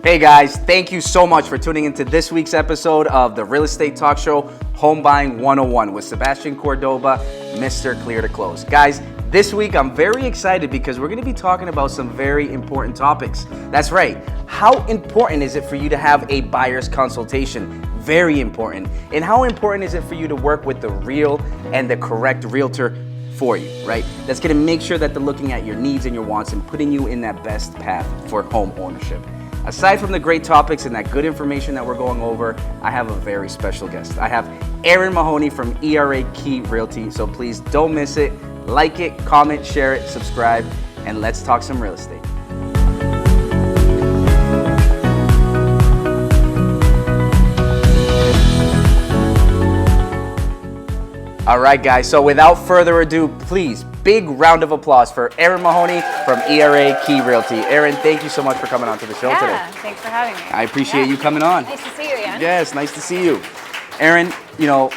Hey guys, thank you so much for tuning into this week's episode of the Real Estate Talk Show, Home Buying 101 with Sebastian Cordoba, Mr. Clear to Close. Guys, this week I'm very excited because we're going to be talking about some very important topics. That's right. How important is it for you to have a buyer's consultation? Very important. And how important is it for you to work with the real and the correct realtor for you, right? That's going to make sure that they're looking at your needs and your wants and putting you in that best path for home ownership. Aside from the great topics and that good information that we're going over, I have a very special guest. I have Erin Mahoney from ERA Key Realty, so please don't miss it. Like it, comment, share it, subscribe, and let's talk some real estate. All right, guys, so without further ado, please, big round of applause for Erin Mahoney from ERA Key Realty. Erin, thank you so much for coming on to the show today. Yeah, thanks for having me. I appreciate you coming on. Nice to see you, Ian. Yes, nice to see you. Erin, you know,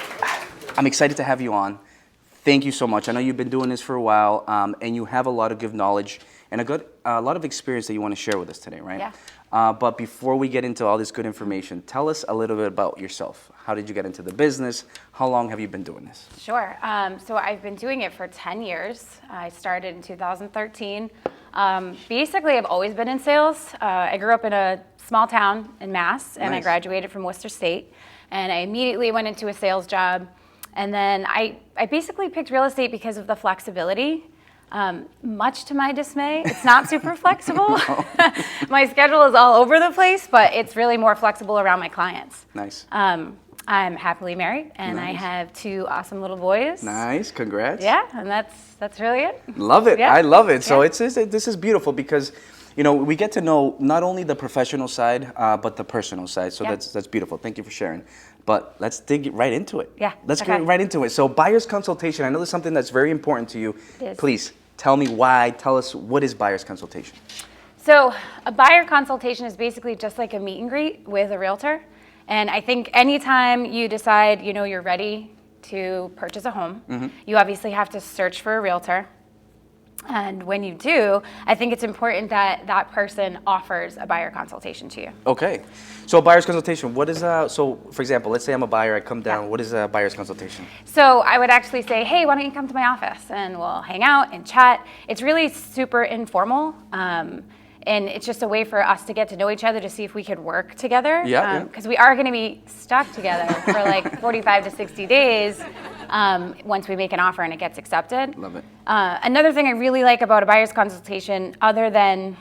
I'm excited to have you on. Thank you so much. I know you've been doing this for a while, and you have a lot of good knowledge and a lot of experience that you want to share with us today, right? Yeah. But before we get into all this good information, tell us a little bit about yourself. How did you get into the business? How long have you been doing this? Sure. So I've been doing it for 10 years. I started in 2013. Basically, I've always been in sales. I grew up in a small town in Mass, and Nice. I graduated from Worcester State. And I immediately went into a sales job. And then I basically picked real estate because of the flexibility. Much to my dismay, it's not super flexible. My schedule is all over the place, but it's really more flexible around my clients. Nice. I'm happily married, and I Nice. have 2 awesome little boys. Nice, congrats. Yeah, and that's really it. Love it. Yeah. I love it. So Yeah. this is beautiful because, you know, we get to know not only the professional side, but the personal side. So Yeah. that's beautiful. Thank you for sharing. But let's dig right into it. Yeah, Let's okay. get right into it. So buyer's consultation, I know there's something that's very important to you. It is. Please tell me why. Tell us, what is buyer's consultation? So a buyer consultation is basically just like a meet and greet with a realtor. And I think anytime you decide, you know, you're ready to purchase a home, you obviously have to search for a realtor. And when you do, I think it's important that that person offers a buyer consultation to you. Okay. So a buyer's consultation, what is so for example, let's say I'm a buyer, I come down, Yeah. what is a buyer's consultation? So I would actually say, hey, why don't you come to my office and we'll hang out and chat. It's really super informal. And it's just a way for us to get to know each other to see if we could work together. Yeah. Because we are going to be stuck together for like 45 to 60 days once we make an offer and it gets accepted. Love it. Another thing I really like about a buyer's consultation, other than,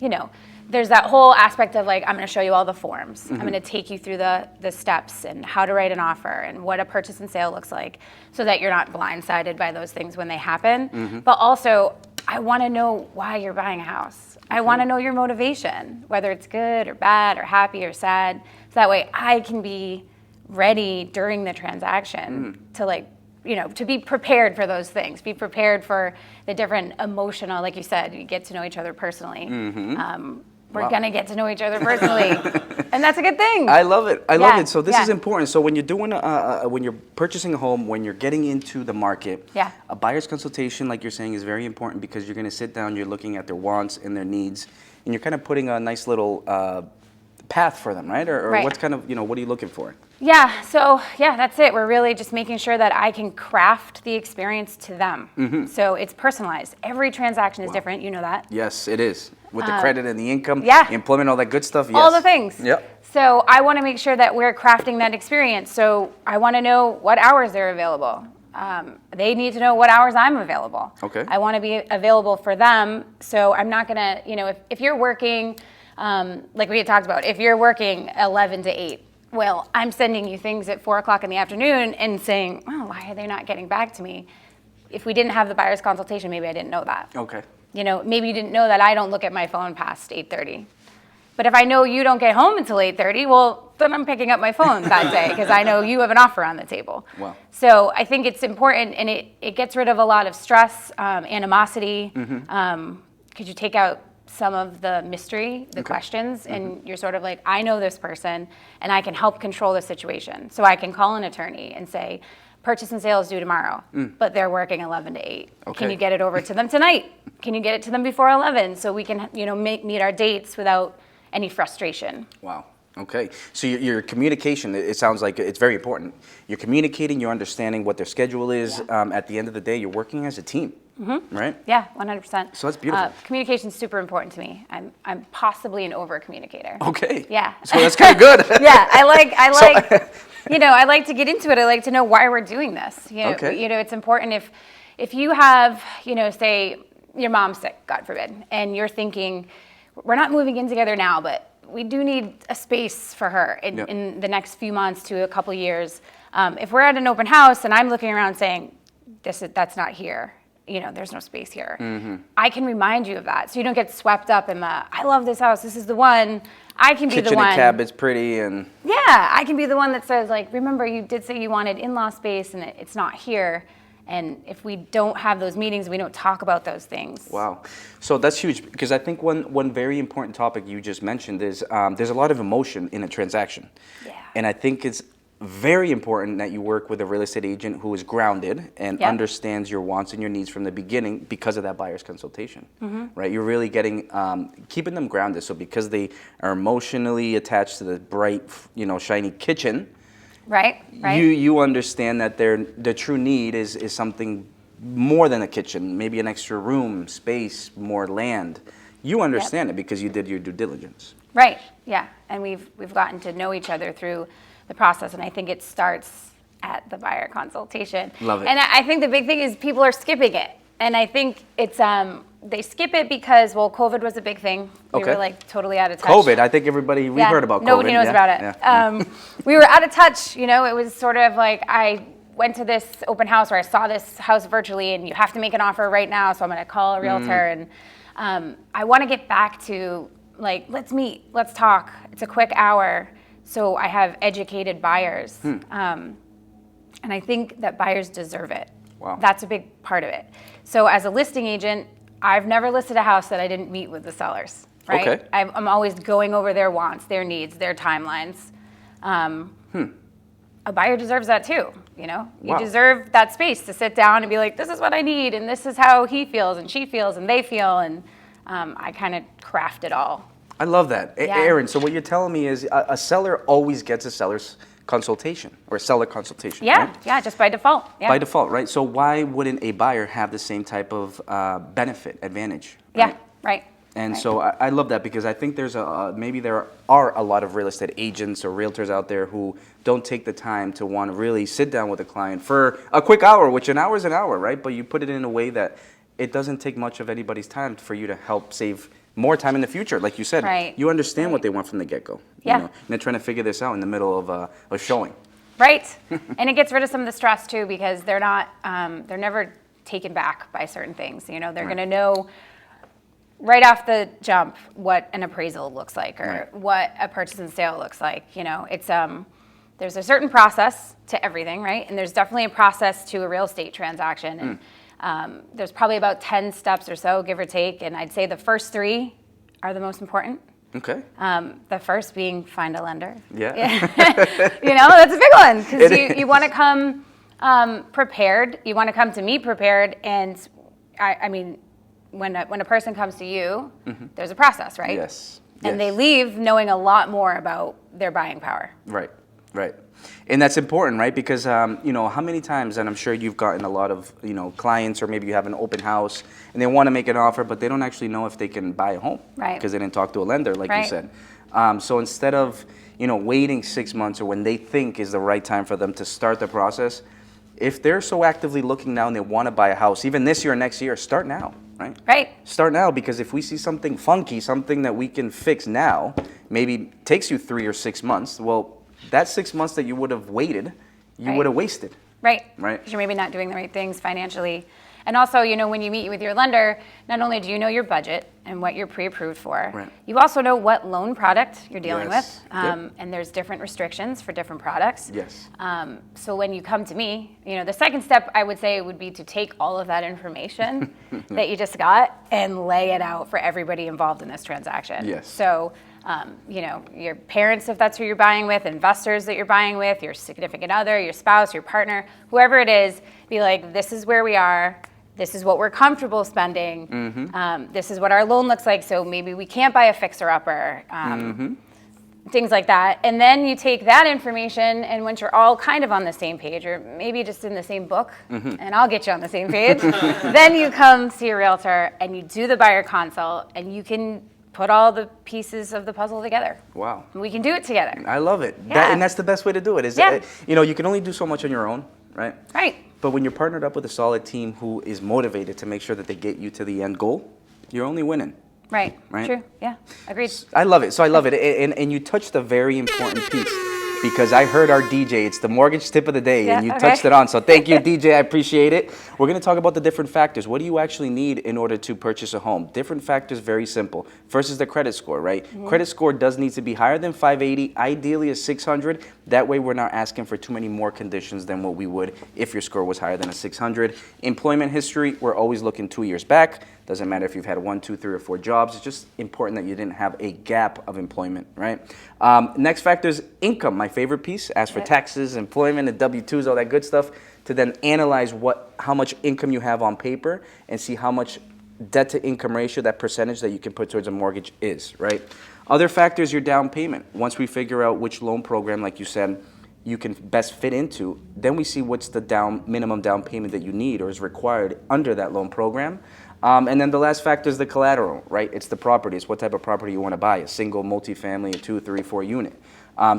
you know, there's that whole aspect of like, I'm going to show you all the forms. I'm going to take you through the steps and how to write an offer and what a purchase and sale looks like so that you're not blindsided by those things when they happen. But also, I want to know why you're buying a house. I want to know your motivation, whether it's good or bad or happy or sad. So that way I can be ready during the transaction to like, you know, to be prepared for those things, be prepared for the different emotional, like you said, you get to know each other personally. We're Wow. going to get to know each other personally. And that's a good thing. I love it. I love Yeah, it. So this yeah. is important. So when you're doing, when you're purchasing a home, when you're getting into the market, Yeah. a buyer's consultation, like you're saying, is very important because you're going to sit down, you're looking at their wants and their needs, and you're kind of putting a nice little path for them, right? Or Right. what's kind of, you know, what are you looking for? Yeah, so yeah, that's it. We're really just making sure that I can craft the experience to them. So it's personalized. Every transaction is different, you know that. Yes, it is. With the credit and the income, yeah. employment, all that good stuff. Yes. All the things. Yep. So I want to make sure that we're crafting that experience. So I want to know what hours they're available. They need to know what hours I'm available. Okay. I want to be available for them. So I'm not going to, you know, if you're working, like we had talked about, if you're working 11 to 8, well, I'm sending you things at 4 o'clock in the afternoon and saying, oh, why are they not getting back to me? If we didn't have the buyer's consultation, maybe I didn't know that. Okay. You know, maybe you didn't know that I don't look at my phone past 8:30. But if I know you don't get home until 8:30, well, then I'm picking up my phone that day because I know you have an offer on the table. Wow. So I think it's important, and it gets rid of a lot of stress, animosity. Could you take out some of the mystery, the questions, and you're sort of like, I know this person, and I can help control the situation. So I can call an attorney and say, purchase and sale is due tomorrow, but they're working 11 to 8. Okay. Can you get it over to them tonight? Can you get it to them before 11 so we can, you know, meet our dates without any frustration. Wow. Okay. So your communication, it sounds like it's very important. You're communicating, you're understanding what their schedule is. At the end of the day, you're working as a team, right? Yeah, 100%. So that's beautiful. Communication is super important to me. I'm possibly an over communicator. Okay. Yeah. So that's kind of good. Yeah, I like, I like to get into it. I like to know why we're doing this. Okay. It's important if you have, say your mom's sick, God forbid, and you're thinking, we're not moving in together now, but we do need a space for her in the next few months to a couple years. If we're at an open house and I'm looking around saying, that's not here, there's no space here, I can remind you of that. So you don't get swept up in I love this house, this is the one. I can be the one. Kitchen and cabinet's pretty and... Yeah, I can be the one that says, like, remember you did say you wanted in-law space and it's not here. And if we don't have those meetings, we don't talk about those things. Wow. So that's huge, because I think one very important topic you just mentioned is there's a lot of emotion in a transaction. Yeah. And I think it's very important that you work with a real estate agent who is grounded and understands your wants and your needs from the beginning because of that buyer's consultation, right? You're really keeping them grounded. So because they are emotionally attached to the bright, shiny kitchen, Right. You understand that the true need is something more than a kitchen, maybe an extra room, space, more land. You understand it because you did your due diligence. Right. Yeah. And we've gotten to know each other through the process, and I think it starts at the buyer consultation. Love it. And I think the big thing is people are skipping it, and I think it's they skip it because COVID was a big thing. We were like totally out of touch. COVID, I think we heard about COVID. Nobody knows about it. Yeah. We were out of touch. It was sort of like I went to this open house where I saw this house virtually, and you have to make an offer right now. So I'm going to call a realtor, and I want to get back to like, let's meet, let's talk. It's a quick hour, so I have educated buyers, and I think that buyers deserve it. Wow. That's a big part of it. So as a listing agent, I've never listed a house that I didn't meet with the sellers, right? Okay. I'm always going over their wants, their needs, their timelines. A buyer deserves that too, You Wow. deserve that space to sit down and be like, this is what I need, and this is how he feels, and she feels, and they feel, and I kind of craft it all. I love that. Yeah. Erin, so what you're telling me is a seller always gets a seller's consultation or a seller consultation, Yeah, right? yeah, just by default. Yeah. By default, right? So why wouldn't a buyer have the same type of benefit, advantage? Yeah, Right? right. And right. so I love that, because I think maybe there are a lot of real estate agents or realtors out there who don't take the time to want to really sit down with a client for a quick hour, which an hour is an hour, right? But you put it in a way that it doesn't take much of anybody's time for you to help save more time in the future. Like you said, Right. You understand what they want from the get-go. Yeah. And they're trying to figure this out in the middle of a showing. Right. And it gets rid of some of the stress too, because they're never taken back by certain things. They're going to know right off the jump what an appraisal looks like, or what a purchase and sale looks like. It's there's a certain process to everything, right? And there's definitely a process to a real estate transaction. And there's probably about 10 steps or so, give or take. And I'd say the first 3 are the most important. Okay. The first being find a lender. Yeah. That's a big one, because you want to come prepared. You want to come to me prepared. And I mean, when a person comes to you, there's a process, right? Yes. And they leave knowing a lot more about their buying power. Right. And that's important, right? Because, how many times, and I'm sure you've gotten a lot of, clients, or maybe you have an open house and they want to make an offer, but they don't actually know if they can buy a home. Right. Because they didn't talk to a lender, like you said. So instead of, waiting 6 months, or when they think is the right time for them to start the process, if they're so actively looking now and they want to buy a house, even this year or next year, start now, right? Right. Start now, because if we see something funky, something that we can fix now, maybe takes you 3 or 6 months, well, that 6 months that you would have waited, you would have wasted. Right. Right. Because you're maybe not doing the right things financially. And also, when you meet with your lender, not only do you know your budget and what you're pre-approved for, you also know what loan product you're dealing with. And there's different restrictions for different products. Yes. So when you come to me, the second step I would say would be to take all of that information that you just got and lay it out for everybody involved in this transaction. Yes. So, your parents, if that's who you're buying with, investors that you're buying with, your significant other, your spouse, your partner, whoever it is, be like, this is where we are. this is what we're comfortable spending. This is what our loan looks like. So maybe we can't buy a fixer-upper. Things like that. And then you take that information, and once you're all kind of on the same page, or maybe just in the same book, and I'll get you on the same page, then you come see a realtor and you do the buyer consult, and you can put all the pieces of the puzzle together. Wow. And we can do it together. I love it. Yeah. And that's the best way to do it. Is you can only do so much on your own, right? Right. But when you're partnered up with a solid team who is motivated to make sure that they get you to the end goal, you're only winning. Right. Right? True. Yeah. Agreed. I love it. So I love it. And you touched a very important piece, because I heard our DJ, it's the mortgage tip of the day, and you touched it on. So thank you, DJ. I appreciate it. We're going to talk about the different factors. What do you actually need in order to purchase a home? Different factors, very simple. First is the credit score, right? Credit score does need to be higher than 580, ideally a 600. That way we're not asking for too many more conditions than what we would if your score was higher than a 600. Employment history, we're always looking 2 years back. Doesn't matter if you've had 1, 2, 3, or 4 jobs. It's just important that you didn't have a gap of employment, right? Next factor is income, my favorite piece. Ask for taxes, employment, and W-2s, all that good stuff, to then analyze how much income you have on paper and see how much debt to income ratio, that percentage that you can put towards a mortgage is, right? Other factors, your down payment. Once we figure out which loan program, like you said, you can best fit into, then we see what's the minimum down payment that you need or is required under that loan program. And then the last factor is the collateral, right? It's the property. It's what type of property you want to buy, a single, multifamily, a 2, 3, 4 unit.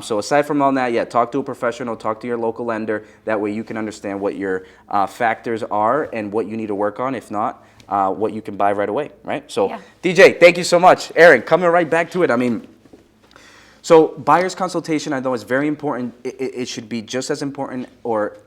So aside from all that, talk to a professional, talk to your local lender. That way you can understand what your factors are and what you need to work on. If not, what you can buy right away, right? So DJ, thank you so much. Erin, coming right back to it. So buyer's consultation, I know, is very important. It should be just as important or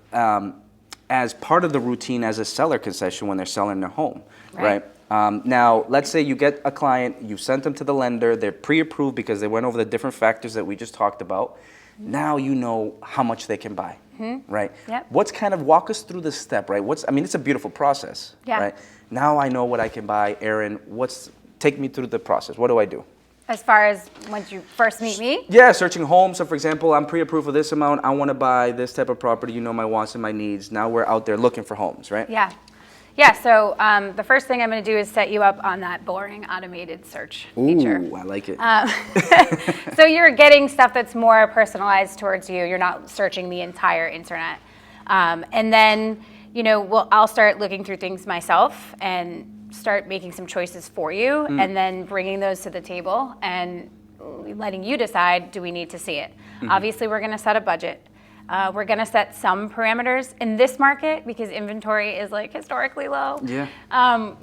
as part of the routine as a seller concession when they're selling their home, right? Now, let's say you get a client, you sent them to the lender, they're pre-approved because they went over the different factors that we just talked about. Now you know how much they can buy, right? What's walk us through the step, right? It's a beautiful process, right? Now I know what I can buy. Erin, take me through the process. What do I do? As far as once you first meet me? Yeah, searching homes. So for example, I'm pre-approved for this amount. I want to buy this type of property. You know my wants and my needs. Now we're out there looking for homes, right? Yeah. Yeah, so the first thing I'm going to do is set you up on that boring automated search feature. Ooh, I like it. So you're getting stuff that's more personalized towards you. You're not searching the entire internet. And then, I'll start looking through things myself and start making some choices for you, and then bringing those to the table and letting you decide, do we need to see it? Obviously, we're going to set a budget. We're going to set some parameters in this market because inventory is historically low.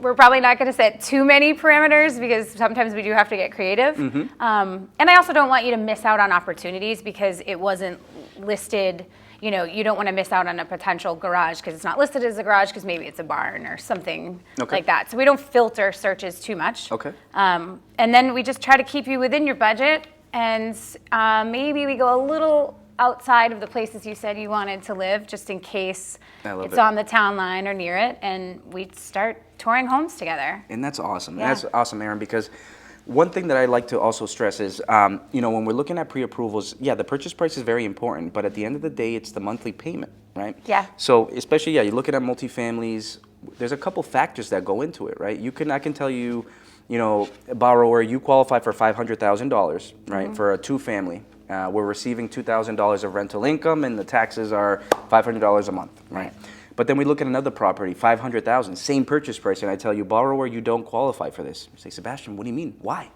We're probably not going to set too many parameters because sometimes we do have to get creative. And I also don't want you to miss out on opportunities because it wasn't listed. You don't want to miss out on a potential garage because it's not listed as a garage because maybe it's a barn or something like that. So we don't filter searches too much. And then we just try to keep you within your budget, and maybe we go a little outside of the places you said you wanted to live just in case it's on the town line or near it, and we start touring homes together. And that's awesome. That's awesome, Erin, because one thing that I like to also stress is, when we're looking at pre-approvals, the purchase price is very important, but at the end of the day, it's the monthly payment, right? So especially, you're looking at multifamilies, there's a couple factors that go into it, right? I can tell you, borrower, you qualify for $500,000, right, for a 2-family. We're receiving $2,000 of rental income, and the taxes are $500 a month, right? But then we look at another property, $500,000, same purchase price, and I tell you, borrower, you don't qualify for this. You say, Sebastian, what do you mean? Why?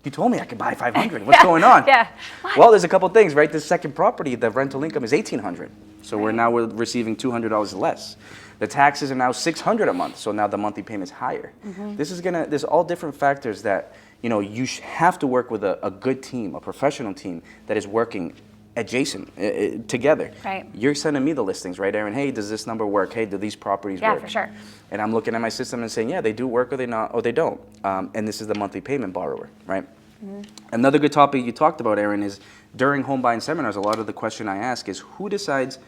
You told me I could buy $500. What's going on? Well, there's a couple things, right? This second property, the rental income is $1,800, so we're receiving $200 less. The taxes are now $600 a month, so now the monthly payment is higher. There's all different factors that you have to work with a good team, a professional team that is working adjacent together. You're sending me the listings, right, Erin? Hey, does this number work? Hey, do these properties work? For sure. And I'm looking at my system and saying, they do work, or they not, or they don't. And this is the monthly payment borrower, right? Another good topic you talked about, Erin, is during home buying seminars, a lot of the question I ask is who decides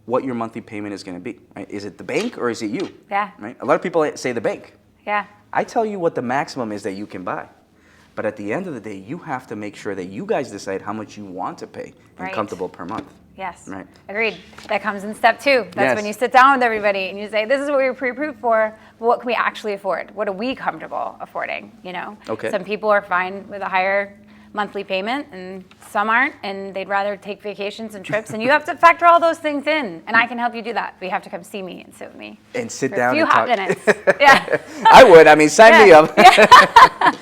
what your monthly payment is going to be, right? Is it the bank or is it you? Right? A lot of people say the bank. I tell you what the maximum is that you can buy. But at the end of the day, you have to make sure that you guys decide how much you want to pay and comfortable per month, Yes. Right. Agreed. That comes in step 2. That's Yes. when you sit down with everybody and you say, this is what we were pre-approved for, but what can we actually afford? What are we comfortable affording, you know? Okay. Some people are fine with a higher monthly payment and some aren't, and they'd rather take vacations and trips, and you have to factor all those things in, and I can help you do that. But you have to come see me and sit with me. And sit for down a few and hot talk. minutes. Yeah. I would. I mean, sign me Yeah. up.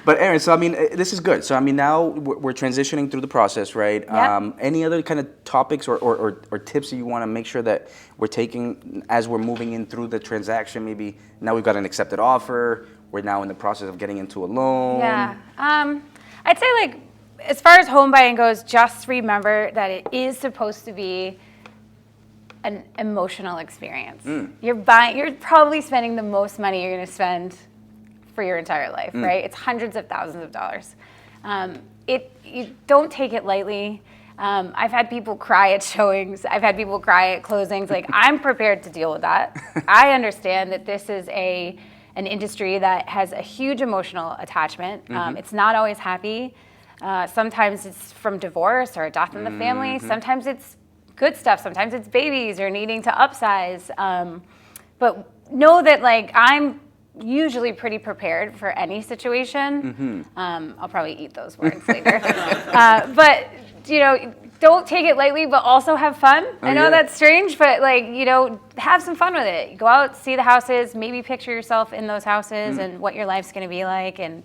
But Erin, so I mean, this is good. So I mean, now we're transitioning through the process, right? Yep. Any other kind of topics or tips that you want to make sure that we're taking as we're moving in through the transaction? Maybe now we've got an accepted offer. We're now in the process of getting into a loan. Yeah. I'd say, like, as far as home buying goes, just remember that it is supposed to be an emotional experience. You're probably spending the most money you're going to spend for your entire life, right? It's hundreds of thousands of dollars. You don't take it lightly. I've had people cry at showings. I've had people cry at closings. Like, I'm prepared to deal with that. I understand that this is an industry that has a huge emotional attachment. It's not always happy. Sometimes it's from divorce or a death in the family. Sometimes it's good stuff. Sometimes it's babies or needing to upsize. But know that, like, I'm usually pretty prepared for any situation. I'll probably eat those words later. But, you know, don't take it lightly, but also have fun. I know that's strange, but, like, you know, have some fun with it. Go out, see the houses, maybe picture yourself in those houses and what your life's going to be like. And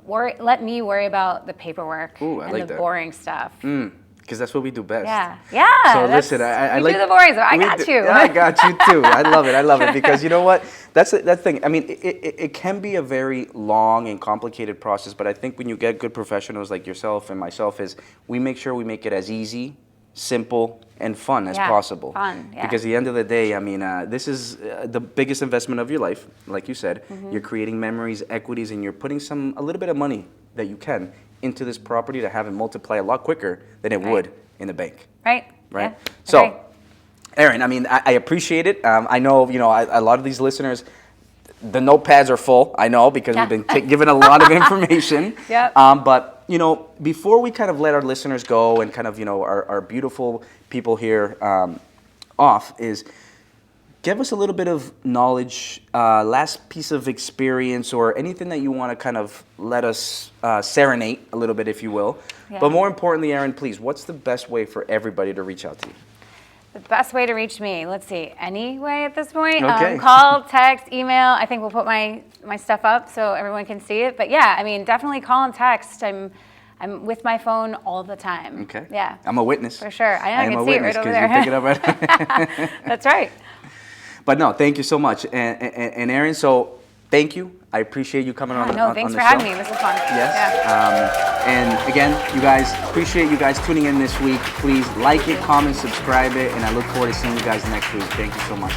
let me worry about the paperwork and the boring stuff. Because that's what we do best. Yeah. So listen, I like do the boring stuff. I got you. I got you too. I love it. Because you know what? That's the thing. I mean, it can be a very long and complicated process, but I think when you get good professionals like yourself and myself, we make sure we make it as easy, simple, and fun as possible. Fun. Yeah. Because at the end of the day, I mean, this is the biggest investment of your life, like you said. You're creating memories, equities, and you're putting a little bit of money that you can into this property to have it multiply a lot quicker than it would in the bank. Right. Right. Yeah. So, Erin, I mean, I appreciate it. I know, you know, a lot of these listeners, the notepads are full. I know, because we've been given a lot of information. Yep. But, you know, before we kind of let our listeners go and kind of, you know, our beautiful people here off, is give us a little bit of knowledge, last piece of experience, or anything that you want to kind of let us serenade a little bit, if you will. Yeah. But more importantly, Erin, please, what's the best way for everybody to reach out to you? The best way to reach me, let's see, any way at this point. Okay. Call, text, email. I think we'll put my stuff up so everyone can see it. But yeah, I mean, definitely call and text. I'm with my phone all the time. Okay. Yeah. I'm a witness. For sure. I am can a see it witness, right over 'cause there. you pick it up right. That's right. But no, thank you so much. And Erin, so thank you. I appreciate you coming on. No, on thanks the for show. having me. This was fun. Yes. Yeah. And again, you guys, appreciate you guys tuning in this week. Please like it, comment, subscribe it, and I look forward to seeing you guys next week. Thank you so much.